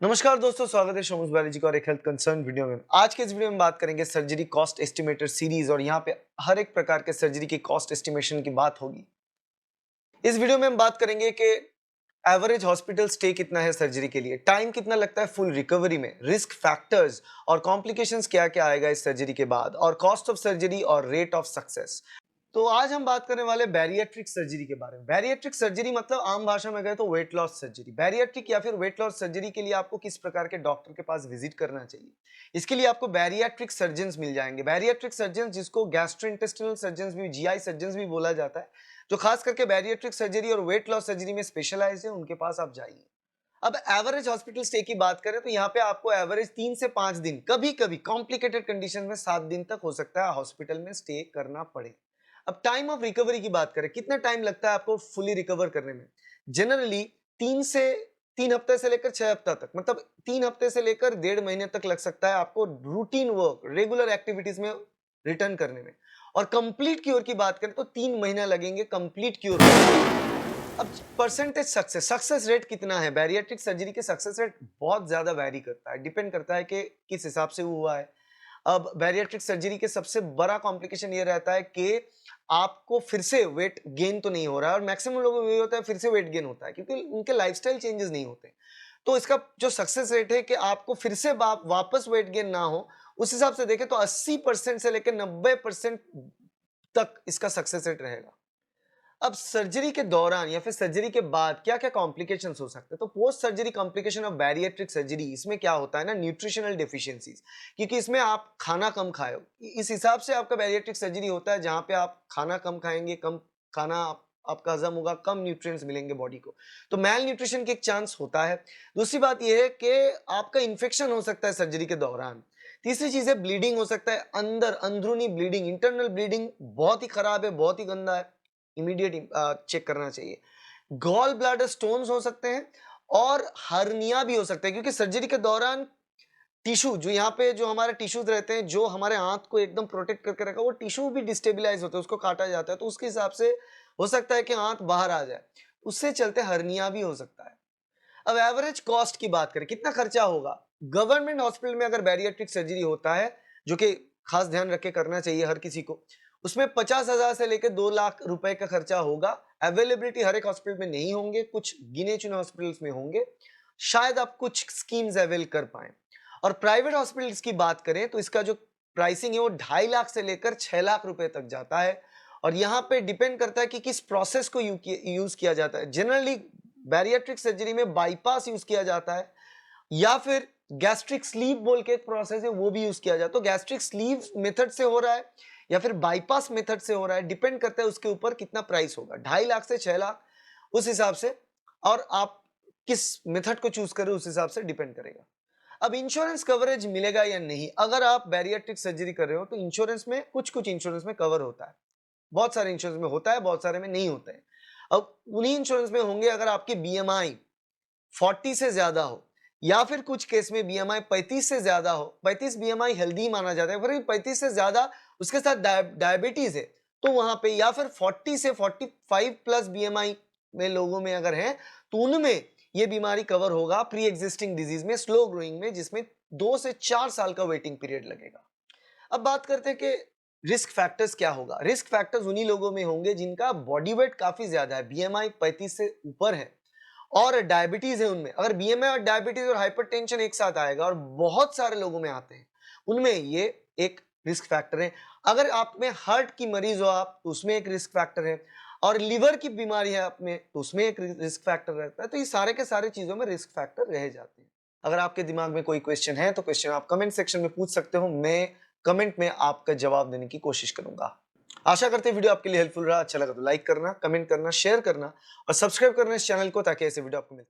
नमस्कार दोस्तों, स्वागत है शोमुस बालाजी का और एक हेल्थ कंसर्न वीडियो में। आज के इस वीडियो में बात करेंगे सर्जरी कॉस्ट एस्टिमेटर सीरीज और यहाँ पे हर एक प्रकार के सर्जरी की कॉस्ट एस्टिमेशन की बात होगी। इस वीडियो में हम बात करेंगे कि एवरेज हॉस्पिटल स्टे कितना है सर्जरी के लिए, टाइम कितना लगता है फुल रिकवरी में, रिस्क फैक्टर्स और कॉम्प्लिकेशंस क्या क्या आएगा इस सर्जरी के बाद, और कॉस्ट ऑफ सर्जरी और रेट ऑफ सक्सेस। तो आज हम बात करने वाले बैरिएट्रिक सर्जरी के बारे में। बैरिएट्रिक सर्जरी मतलब आम भाषा में कहे तो वेट लॉस सर्जरी। बैरिएट्रिक या फिर वेट लॉस सर्जरी के लिए आपको किस प्रकार के डॉक्टर के पास विजिट करना चाहिए, इसके लिए आपको बैरिएट्रिक सर्जन्स मिल जाएंगे। बैरिएट्रिक सर्जन जिसको गैस्ट्रोइंटेस्टिनल सर्जन्स भी, जीआई सर्जन्स भी बोला जाता है, जो खास करके बैरिएट्रिक सर्जरी और वेट लॉस सर्जरी में स्पेशलाइज है, उनके पास आप जाइए। अब एवरेज हॉस्पिटल स्टे की बात करें तो यहाँ पे आपको एवरेज 3 से 5 दिन, कभी कभी कॉम्प्लिकेटेड कंडीशन में 7 दिन तक हो सकता है हॉस्पिटल में स्टे करना पड़े। अब टाइम ऑफ रिकवरी की बात करें, कितना टाइम लगता है आपको फुली रिकवर करने में? जनरली 3 हफ्ते से लेकर 6 हफ्ता तक, मतलब 3 हफ्ते से लेकर 1.5 महीने तक लग सकता है आपको रूटीन वर्क, रेगुलर एक्टिविटीज में रिटर्न करने में। और कंप्लीट क्योर की बात करें तो 3 महीना लगेंगे कंप्लीट क्योर। अब परसेंटेज सक्सेस रेट कितना है? बैरिएट्रिक सर्जरी के सक्सेस रेट बहुत ज्यादा वैरी करता है, डिपेंड करता है कि किस हिसाब से हुआ है। अब बैरिएट्रिक सर्जरी के सबसे बड़ा कॉम्प्लिकेशन ये रहता है कि आपको फिर से वेट गेन तो नहीं हो रहा है, और मैक्सिमम लोगों को ये होता है फिर से वेट गेन होता है क्योंकि उनके लाइफस्टाइल चेंजेस नहीं होते। तो इसका जो सक्सेस रेट है कि आपको फिर से वापस वेट गेन ना हो, उस हिसाब से देखें तो 80% से लेकर 90% तक इसका सक्सेस रेट रहेगा। अब सर्जरी के दौरान या फिर सर्जरी के बाद क्या क्या कॉम्प्लिकेशंस हो सकते हैं? तो post surgery complication of bariatric surgery, इसमें क्या होता है ना, न्यूट्रिशनल डेफिशिएंसीज, क्योंकि इसमें आप खाना कम खाए हो, इस हिसाब से आपका बैरिएट्रिक सर्जरी होता है, जहां पे आप खाना कम खाएंगे, कम खाना आपका हजम होगा, कम न्यूट्रिएंट्स मिलेंगे बॉडी को, तो मैल न्यूट्रिशन की एक चांस होता है। दूसरी बात यह है कि आपका इन्फेक्शन हो सकता है सर्जरी के दौरान। तीसरी चीज है ब्लीडिंग हो सकता है, अंदरूनी ब्लीडिंग, इंटरनल ब्लीडिंग बहुत ही खराब है, बहुत ही गंदा है, इमीडिएट चेक करना चाहिए। गॉल ब्लैडर स्टोन्स हो सकते हैं और हर्निया भी हो सकते हैं, क्योंकि सर्जरी के दौरान टिश्यू जो यहाँ पे जो हमारे टिश्यूज रहते हैं, जो हमारे आंत को एकदम प्रोटेक्ट करके रखा, वो टिश्यू भी डिस्टेबिलाइज होते हैं, उसको काटा जाता है, तो उसके हिसाब से हो सकता है कि आंत बाहर आ जाए, उससे चलते हर्निया भी हो सकता है। अब एवरेज कॉस्ट की बात करें, कितना खर्चा होगा? गवर्नमेंट हॉस्पिटल में अगर बैरिएट्रिक सर्जरी होता है, जो कि खास ध्यान रख के करना चाहिए हर किसी को, उसमें 50,000 से लेकर 2 लाख रुपए का खर्चा होगा। अवेलेबिलिटी हर एक हॉस्पिटल में नहीं होंगे, कुछ गिने चुने हॉस्पिटल्स में होंगे, शायद आप कुछ स्कीम्स अवेल कर पाए। और प्राइवेट हॉस्पिटल्स की बात करें तो इसका जो प्राइसिंग है वो 2.5 लाख से लेकर 6 लाख रुपए तक जाता है, और यहाँ पे डिपेंड करता है कि किस प्रोसेस को यूज किया जाता है। जनरली बैरिएट्रिक सर्जरी में बाईपास यूज किया जाता है, या फिर गैस्ट्रिक स्लीव बोल के एक प्रोसेस है, वो भी यूज किया जाता है। तो गैस्ट्रिक स्लीव मेथड से हो रहा है या फिर बाईपास मेथड से हो रहा है, डिपेंड करता है उसके ऊपर कितना प्राइस होगा, 2.5 लाख से 6 लाख, उस हिसाब से। और आप किस मेथड को चूज करें उस हिसाब से डिपेंड करेगा। अब इंश्योरेंस कवरेज मिलेगा या नहीं? अगर आप बैरिएट्रिक सर्जरी कर रहे हो तो इंश्योरेंस में कुछ इंश्योरेंस में कवर होता है, बहुत सारे इंश्योरेंस में होता है, बहुत सारे में नहीं होता है। अब उन्हीं इंश्योरेंस में होंगे अगर आपकी बीएमआई 40 से ज्यादा हो, या फिर कुछ केस में बीएमआई 35 से ज्यादा हो। 35 बीएमआई हेल्दी माना जाता है, फिर 35 से ज्यादा उसके साथ डायबिटीज है, तो वहां पे, या फिर 40 से 45 प्लस बीएमआई में लोगों में अगर है, तो उनमें ये बीमारी कवर होगा प्री एग्जिस्टिंग डिजीज में, स्लो ग्रोइंग में, जिसमें 2 से 4 साल का वेटिंग पीरियड लगेगा। अब बात करते हैं कि रिस्क फैक्टर्स क्या होगा। रिस्क फैक्टर्स उन्हीं लोगों में होंगे जिनका बॉडी वेट काफी ज्यादा है, बीएमआई 35 से ऊपर है, और डायबिटीज है उनमें। अगर बीएमआई और डायबिटीज और हाइपरटेंशन एक साथ आएगा, और बहुत सारे लोगों में आते हैं, उनमें ये एक रिस्क फैक्टर है। अगर आप में हार्ट की मरीज हो आप, तो उसमें एक रिस्क फैक्टर है, और लिवर की बीमारी है आप में, तो उसमें एक रिस्क फैक्टर रहता है। तो ये सारे के सारे चीजों में रिस्क फैक्टर रह जाते हैं। अगर आपके दिमाग में कोई क्वेश्चन है तो क्वेश्चन आप कमेंट सेक्शन में पूछ सकते हो, मैं कमेंट में आपका जवाब देने की कोशिश करूंगा। आशा करते हैं वीडियो आपके लिए हेल्पफुल रहा। अच्छा लगा तो लाइक करना, कमेंट करना, शेयर करना और सब्सक्राइब करना इस चैनल को, ताकि ऐसे वीडियो आपको मिले।